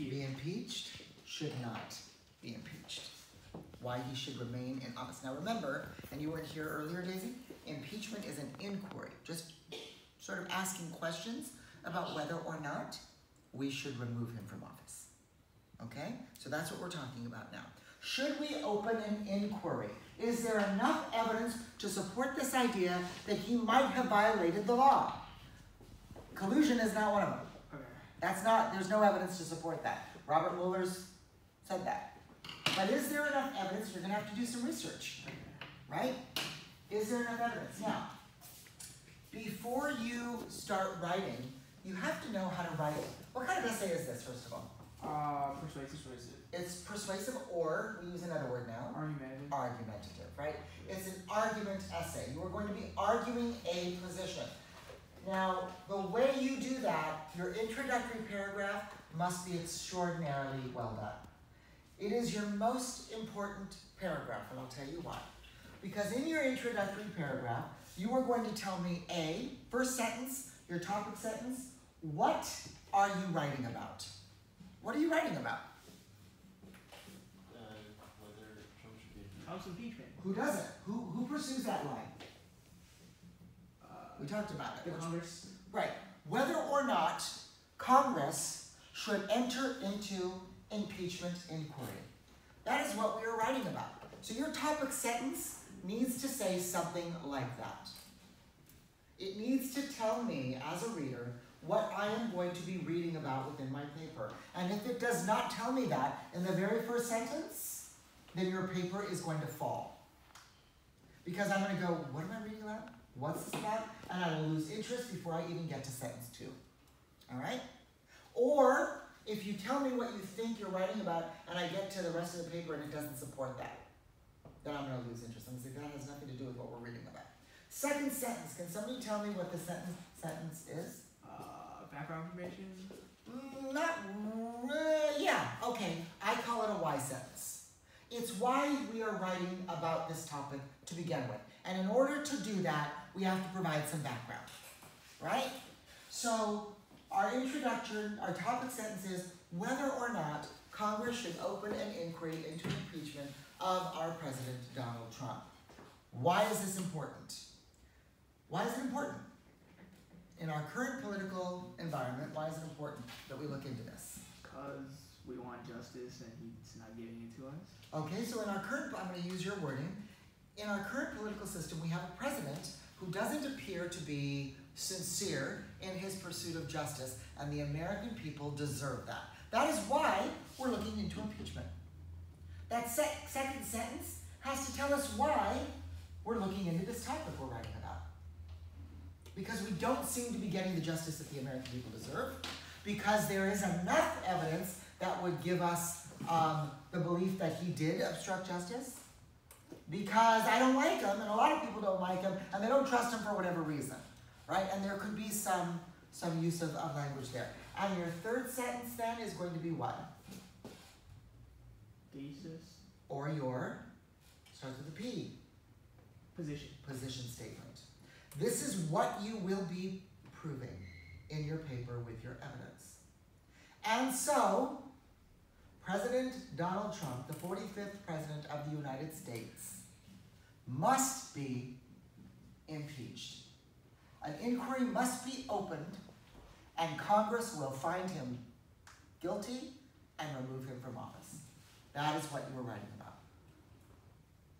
Be impeached, should not be impeached. Why he should remain in office. Now remember, and you weren't here earlier, Daisy, impeachment is an inquiry, just sort of asking questions about whether or not we should remove him from office. Okay? So that's what we're talking about now. Should we open an inquiry? Is there enough evidence to support this idea that he might have violated the law? Collusion is not one of them. Okay. That's not, there's no evidence to support that. Robert Mueller's said that. But is there enough evidence? You're going to have to do some research, right? Is there enough evidence? Now, before you start writing, you have to know how to write. What kind of essay is this, first of all? Persuasive. It's persuasive, or we use another word now. Argumentative. Argumentative, right? It's an argument essay. You are going to be arguing a position. Now, the way you do that, your introductory paragraph must be extraordinarily well done. It is your most important paragraph, and I'll tell you why. Because in your introductory paragraph, you are going to tell me, A, first sentence, your topic sentence, what are you writing about? What are you writing about? Whether Trump should be impeached. Trump's impeachment. Who does it? Who pursues that line? We talked about it. The Congress. Right. Whether or not Congress should enter into impeachment inquiry. That is what we are writing about. So your topic sentence needs to say something like that. It needs to tell me, as a reader, what I am going to be reading about within my paper. And if it does not tell me that in the very first sentence, then your paper is going to fall. Because I'm going to go, what am I reading about? What's this about? And I will lose interest before I even get to sentence 2. All right? Or, if you tell me what you think you're writing about, and I get to the rest of the paper and it doesn't support that, then I'm going to lose interest. I'm going to say, that has nothing to do with what we're reading about. Second sentence. Can somebody tell me what the sentence is? Background information? Yeah, okay. I call it a why sentence. It's why we are writing about this topic to begin with. And in order to do that, we have to provide some background, right? So our introduction, our topic sentence is whether or not Congress should open an inquiry into impeachment of our President Donald Trump. Why is this important? Why is it important? In our current political environment, why is it important that we look into this? Because we want justice and he's not giving it to us. Okay, so in our current, I'm going to use your wording. In our current political system, we have a president who doesn't appear to be sincere in his pursuit of justice, and the American people deserve that. That is why we're looking into impeachment. That second sentence has to tell us why we're looking into this topic we're writing about. Because we don't seem to be getting the justice that the American people deserve, because there is enough evidence that would give us the belief that he did obstruct justice, because I don't like him, and a lot of people don't like him, and they don't trust him for whatever reason, right? And there could be some use of language there. And your third sentence then is going to be what? Thesis. Or your, starts with a P. Position. Position statement. This is what you will be proving in your paper with your evidence. And so, President Donald Trump, the 45th President of the United States, must be impeached. An inquiry must be opened, and Congress will find him guilty and remove him from office. That is what you were writing about.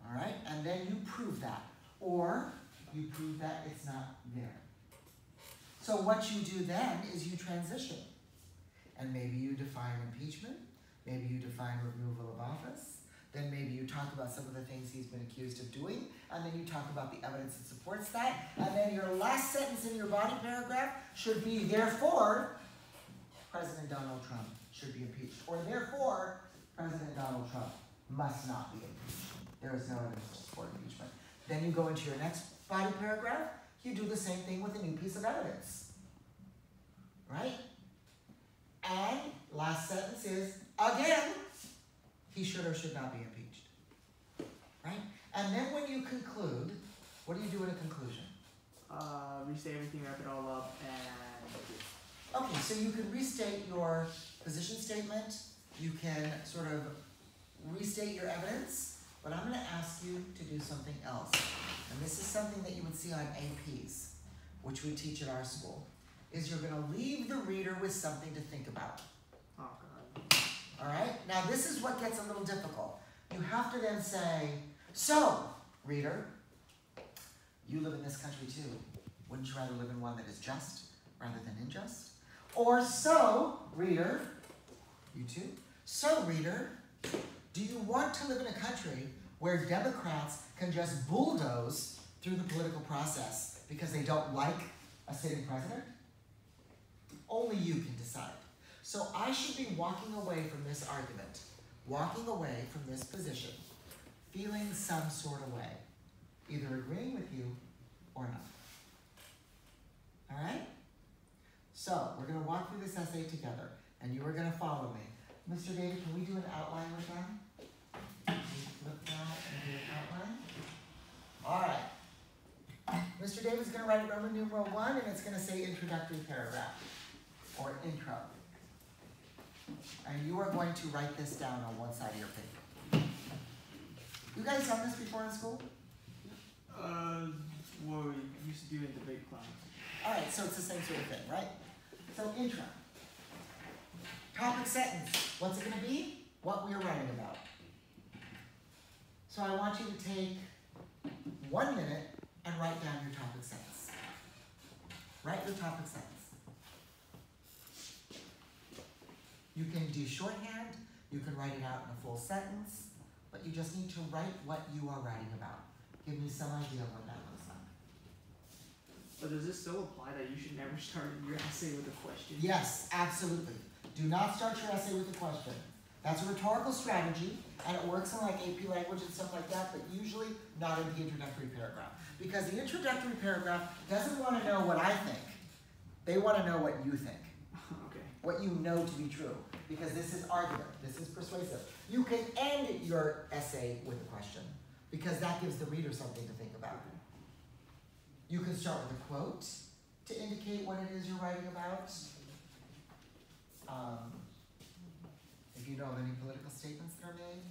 All right? And then you prove that. Or you prove that it's not there. So what you do then is you transition. And maybe you define impeachment. Maybe you define removal of office. Then maybe you talk about some of the things he's been accused of doing. And then you talk about the evidence that supports that. And then your last sentence in your body paragraph should be, therefore, President Donald Trump should be impeached. Or therefore, President Donald Trump must not be impeached. There is no evidence to support impeachment. Then you go into your next body paragraph. You do the same thing with a new piece of evidence. Right? And last sentence is, again, he should or should not be impeached. Right? And then when you conclude, what do you do in a conclusion? Restate everything, wrap it all up, and Okay, so you can restate your position statement. You can sort of restate your evidence, but I'm going to ask you to do something else. And this is something that you would see on APs, which we teach at our school, is you're going to leave the reader with something to think about. Oh, God. All right? Now, this is what gets a little difficult. You have to then say, so, reader, you live in this country too. Wouldn't you rather live in one that is just rather than unjust? Or so, reader, you too. So, reader, do you want to live in a country where Democrats can just bulldoze through the political process because they don't like a sitting president? Only you can decide. So I should be walking away from this argument, walking away from this position, feeling some sort of way, either agreeing with you or not. All right? So we're going to walk through this essay together, and you are going to follow me. Mr. David, can we do an outline with them? Can we flip that and do an outline? All right. Mr. David's going to write Roman numeral 1, and it's going to say introductory paragraph, or intro. And you are going to write this down on one side of your paper. You guys done this before in school? Well, we used to do it in debate class. All right, so it's the same sort of thing, right? So intro. Topic sentence. What's it going to be? What we are writing about. So I want you to take 1 minute and write down your topic sentence. Write your topic sentence. You can do shorthand, you can write it out in a full sentence, but you just need to write what you are writing about. Give me some idea of what that looks like. But does this still apply that you should never start your essay with a question? Yes, absolutely. Do not start your essay with a question. That's a rhetorical strategy, and it works in like AP language and stuff like that, but usually not in the introductory paragraph. Because the introductory paragraph doesn't want to know what I think. They want to know what you think. Okay. What you know to be true. Because this is argument. This is persuasive. You can end your essay with a question, because that gives the reader something to think about. You can start with a quote to indicate what it is you're writing about. If you know of any political statements that are made.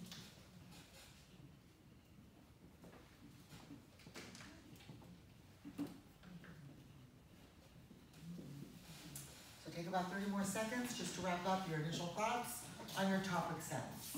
So take about 30 more seconds just to wrap up your initial thoughts on your topic sentence.